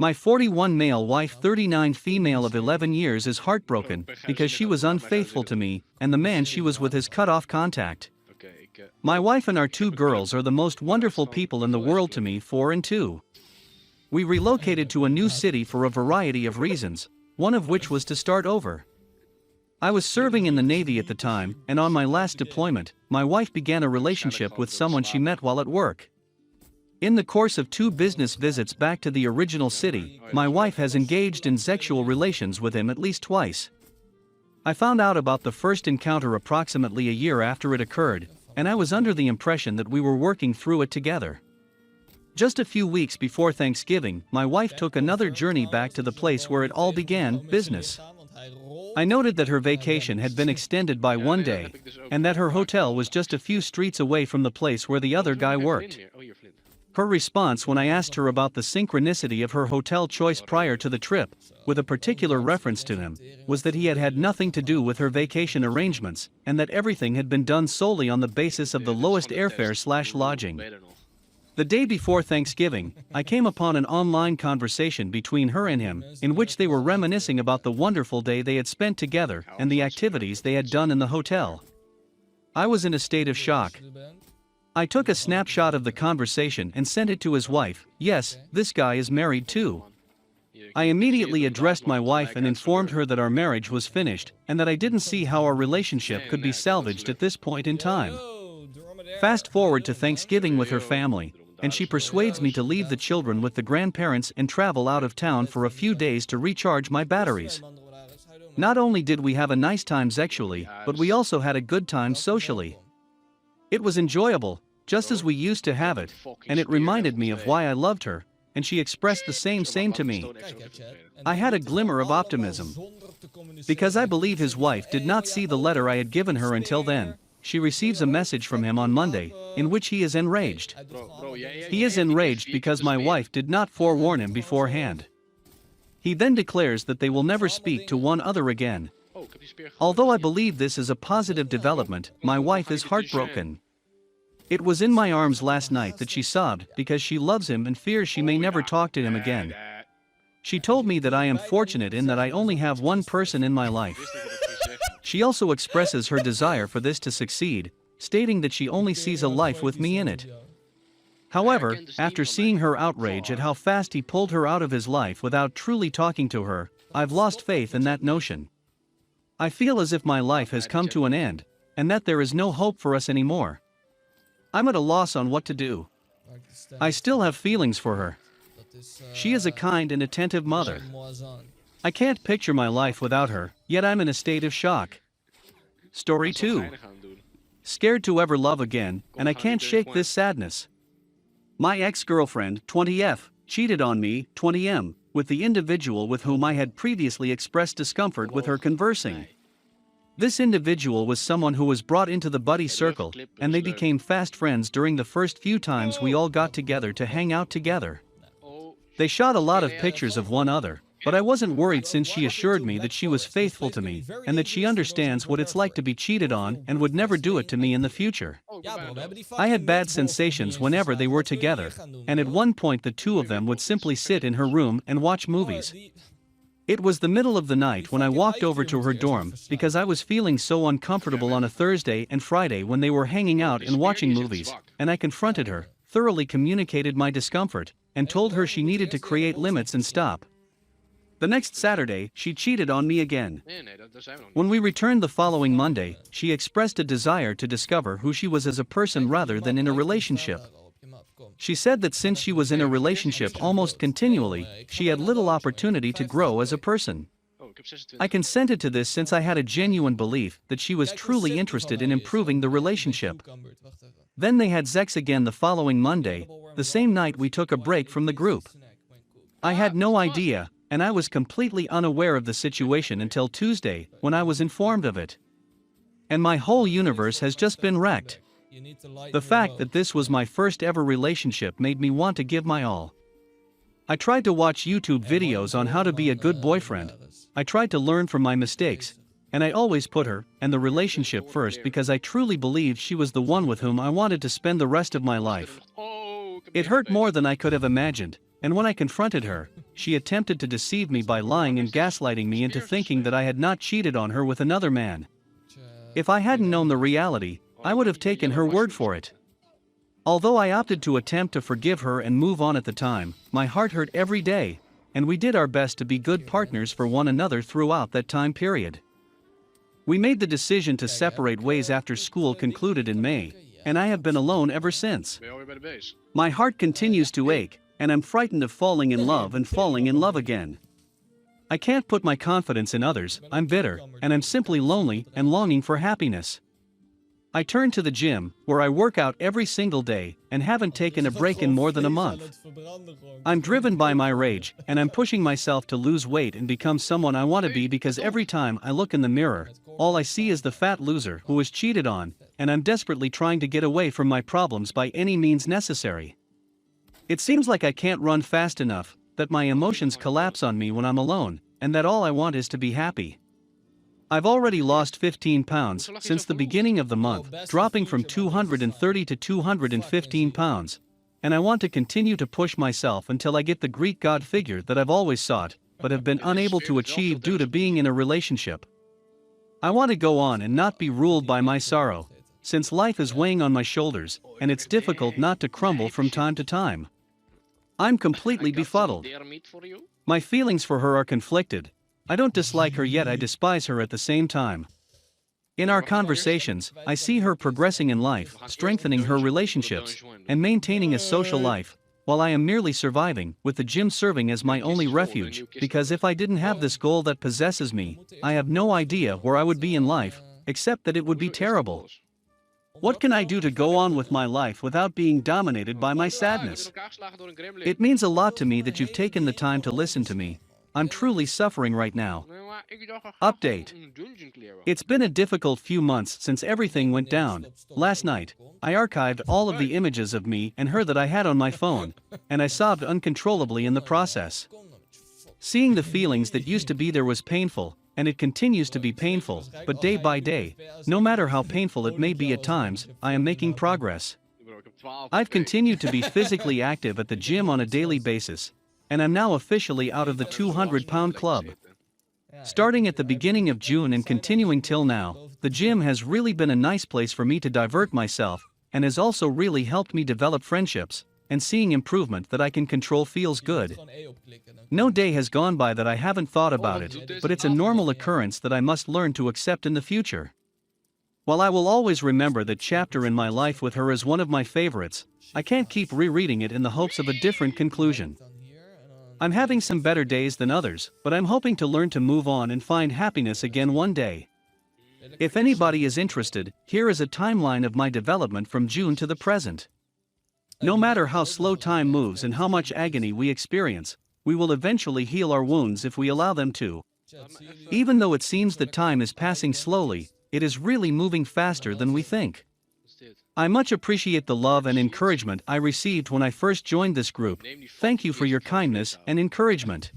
My 41 male wife 39 female of 11 years is heartbroken because she was unfaithful to me and the man she was with has cut off contact. My wife and our two girls are the most wonderful people in the world to me, 4 and 2. We relocated to a new city for a variety of reasons, one of which was to start over. I was serving in the Navy at the time, and on my last deployment, my wife began a relationship with someone she met while at work. In the course of 2 business visits back to the original city, my wife has engaged in sexual relations with him at least twice. I found out about the first encounter approximately a year after it occurred, and I was under the impression that we were working through it together. Just a few weeks before Thanksgiving, my wife took another journey back to the place where it all began, business. I noted that her vacation had been extended by 1 day, and that her hotel was just a few streets away from the place where the other guy worked. Her response when I asked her about the synchronicity of her hotel choice prior to the trip, with a particular reference to him, was that he had had nothing to do with her vacation arrangements, and that everything had been done solely on the basis of the lowest airfare/lodging. The day before Thanksgiving, I came upon an online conversation between her and him, in which they were reminiscing about the wonderful day they had spent together and the activities they had done in the hotel. I was in a state of shock. I took a snapshot of the conversation and sent it to his wife. Yes, this guy is married too. I immediately addressed my wife and informed her that our marriage was finished and that I didn't see how our relationship could be salvaged at this point in time. Fast forward to Thanksgiving with her family, and she persuades me to leave the children with the grandparents and travel out of town for a few days to recharge my batteries. Not only did we have a nice time sexually, but we also had a good time socially. It was enjoyable, just as we used to have it, and it reminded me of why I loved her, and she expressed the same to me. I had a glimmer of optimism. Because I believe his wife did not see the letter I had given her until then, she receives a message from him on Monday, in which he is enraged. He is enraged because my wife did not forewarn him beforehand. He then declares that they will never speak to one other again. Although I believe this is a positive development, my wife is heartbroken. It was in my arms last night that she sobbed because she loves him and fears she may never talk to him again. She told me that I am fortunate in that I only have one person in my life. She also expresses her desire for this to succeed, stating that she only sees a life with me in it. However, after seeing her outrage at how fast he pulled her out of his life without truly talking to her, I've lost faith in that notion. I feel as if my life has come to an end, and that there is no hope for us anymore. I'm at a loss on what to do. I still have feelings for her. She is a kind and attentive mother. I can't picture my life without her, yet I'm in a state of shock. Story 2. Scared to ever love again, and I can't shake this sadness. My ex-girlfriend, 20F, cheated on me, 20M, with the individual with whom I had previously expressed discomfort with her conversing. This individual was someone who was brought into the buddy circle, and they became fast friends during the first few times we all got together to hang out together. They shot a lot of pictures of one another, but I wasn't worried since she assured me that she was faithful to me, and that she understands what it's like to be cheated on and would never do it to me in the future. I had bad sensations whenever they were together, and at one point the two of them would simply sit in her room and watch movies. It was the middle of the night when I walked over to her dorm because I was feeling so uncomfortable on a Thursday and Friday when they were hanging out and watching movies, and I confronted her, thoroughly communicated my discomfort, and told her she needed to create limits and stop. The next Saturday, she cheated on me again. When we returned the following Monday, she expressed a desire to discover who she was as a person rather than in a relationship. She said that since she was in a relationship almost continually, she had little opportunity to grow as a person. I consented to this since I had a genuine belief that she was truly interested in improving the relationship. Then they had sex again the following Monday, the same night we took a break from the group. I had no idea, and I was completely unaware of the situation until Tuesday, when I was informed of it. And my whole universe has just been wrecked. The fact that this was my first ever relationship made me want to give my all. I tried to watch YouTube videos on how to be a good boyfriend. I tried to learn from my mistakes, and I always put her and the relationship first because I truly believed she was the one with whom I wanted to spend the rest of my life. It hurt more than I could have imagined, and when I confronted her, she attempted to deceive me by lying and gaslighting me into thinking that I had not cheated on her with another man. If I hadn't known the reality, I would have taken her word for it. Although I opted to attempt to forgive her and move on at the time, my heart hurt every day, and we did our best to be good partners for one another throughout that time period. We made the decision to separate ways after school concluded in May, and I have been alone ever since. My heart continues to ache, and I'm frightened of falling in love and falling in love again. I can't put my confidence in others, I'm bitter, and I'm simply lonely and longing for happiness. I turn to the gym, where I work out every single day, and haven't taken a break in more than a month. I'm driven by my rage, and I'm pushing myself to lose weight and become someone I want to be because every time I look in the mirror, all I see is the fat loser who was cheated on, and I'm desperately trying to get away from my problems by any means necessary. It seems like I can't run fast enough, that my emotions collapse on me when I'm alone, and that all I want is to be happy. I've already lost 15 pounds since the beginning of the month, dropping from 230 to 215 pounds. And I want to continue to push myself until I get the Greek god figure that I've always sought, but have been unable to achieve due to being in a relationship. I want to go on and not be ruled by my sorrow, since life is weighing on my shoulders, and it's difficult not to crumble from time to time. I'm completely befuddled. My feelings for her are conflicted. I don't dislike her yet I despise her at the same time. In our conversations, I see her progressing in life, strengthening her relationships, and maintaining a social life, while I am merely surviving, with the gym serving as my only refuge, because if I didn't have this goal that possesses me, I have no idea where I would be in life, except that it would be terrible. What can I do to go on with my life without being dominated by my sadness? It means a lot to me that you've taken the time to listen to me. I'm truly suffering right now. Update. It's been a difficult few months since everything went down. Last night, I archived all of the images of me and her that I had on my phone, and I sobbed uncontrollably in the process. Seeing the feelings that used to be there was painful, and it continues to be painful, but day by day, no matter how painful it may be at times, I am making progress. I've continued to be physically active at the gym on a daily basis, and I'm now officially out of the 200-pound club. Starting at the beginning of June and continuing till now, the gym has really been a nice place for me to divert myself, and has also really helped me develop friendships, and seeing improvement that I can control feels good. No day has gone by that I haven't thought about it, but it's a normal occurrence that I must learn to accept in the future. While I will always remember that chapter in my life with her as one of my favorites, I can't keep rereading it in the hopes of a different conclusion. I'm having some better days than others, but I'm hoping to learn to move on and find happiness again one day. If anybody is interested, here is a timeline of my development from June to the present. No matter how slow time moves and how much agony we experience, we will eventually heal our wounds if we allow them to. Even though it seems that time is passing slowly, it is really moving faster than we think. I much appreciate the love and encouragement I received when I first joined this group. Thank you for your kindness and encouragement.